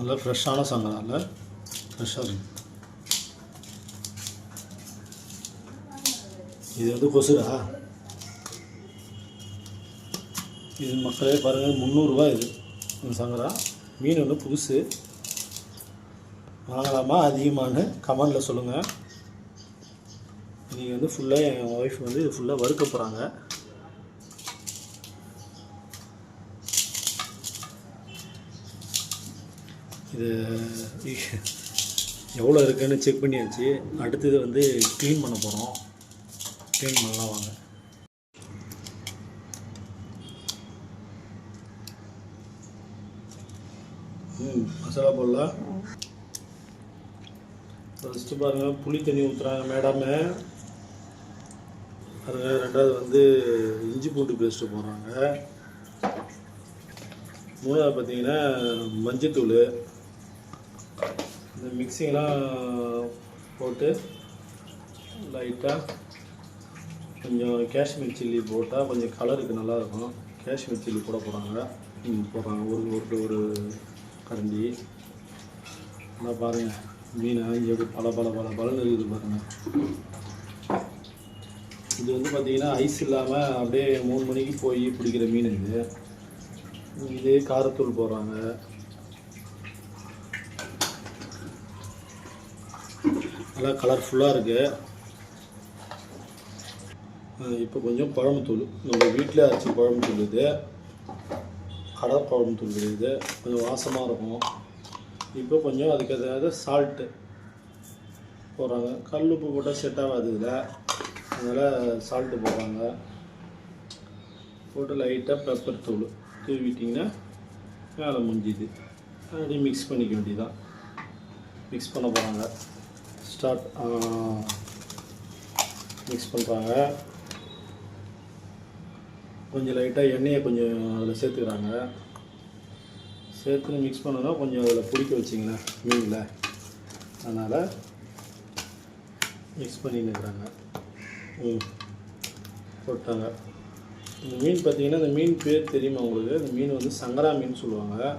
நல்லா ஃப்ரெஷ்ஷான சங்கரா இல்லை, ஃப்ரெஷ்ஷாக இருக்குது. இது வந்து கொசுரா. இது மக்களே பாருங்கள், 300 இது இந்த சங்கரா. மீன் வந்து புதுசு. வாங்கலாமா அதிகமானு கமெண்டில் சொல்லுங்கள். இன்றைக்கி வந்து ஃபுல்லாக என் ஒய்ஃப் வந்து இது ஃபுல்லாக வறுக்க போகிறாங்க. இது எவ்வளோ இருக்குன்னு செக் பண்ணியாச்சு. அடுத்தது வந்து க்ளீன் பண்ண போகிறோம். க்ளீன் பண்ணலாம் வாங்க. மசாலா போடலாம். ஃபஸ்ட்டு பாருங்கள், புளி தண்ணி ஊற்றுறாங்க மேடமே. பாருங்கள், ரெண்டாவது வந்து இஞ்சி பூண்டு பேஸ்ட்டு போடுறாங்க. மூணாவது பார்த்தீங்கன்னா மஞ்சத்தூள். இந்த மிக்சிங்லாம் போட்டு லைட்டாக கொஞ்சம் காஷ்மீர் சில்லி போட்டால் கொஞ்சம் கலருக்கு நல்லாயிருக்கும். காஷ்மீர் சில்லி போடுறாங்க. ஒரு கரண்டி. நல்லா பாருங்கள், மீன் இங்கே பல இருக்குது பாருங்கள். இது வந்து பார்த்திங்கன்னா ஐஸ் இல்லாமல் அப்படியே 3 மணிக்கு போய் பிடிக்கிற மீன் இது. இதே காரத்தூள் போடுறாங்க. நல்லா கலர்ஃபுல்லாக இருக்குது. இப்போ கொஞ்சம் குழம்புத்தூள், நம்ம வீட்டில் அரைச்சி குழம்புத்தூள். இது கடை குழம்புத்தூள் இது, கொஞ்சம் வாசமாக இருக்கும். இப்போ கொஞ்சம் அதுக்கு ஏதாவது சால்ட்டு போடுறாங்க. கல் உப்பு போட்டால் செட் ஆகாது இதில், அதனால் சால்ட்டு போடுறாங்க. போட்டு லைட்டாக பெப்பர் தூள் தூவிட்டிங்கன்னா மேலே முடிஞ்சிது. அப்படியே மிக்ஸ் பண்ணிக்க வேண்டியதான். மிக்ஸ் பண்ண போகிறாங்க. ஸ்டார்ட். மிக்ஸ் பண்ணுறாங்க. கொஞ்சம் லைட்டாக எண்ணெயை கொஞ்சம் அதில் சேர்த்துக்கிறாங்க. சேர்த்து மிக்ஸ் பண்ணோன்னா கொஞ்சம் அதில் பிடிக்க வச்சிங்களேன் மீனில், அதனால் மிக்ஸ் பண்ணின்னு இருக்கிறாங்க. போட்டாங்க. இந்த மீன் பார்த்திங்கன்னா, இந்த மீன் பேர் தெரியுமா உங்களுக்கு? இந்த மீன் வந்து சங்கரா மீன் சொல்லுவாங்க.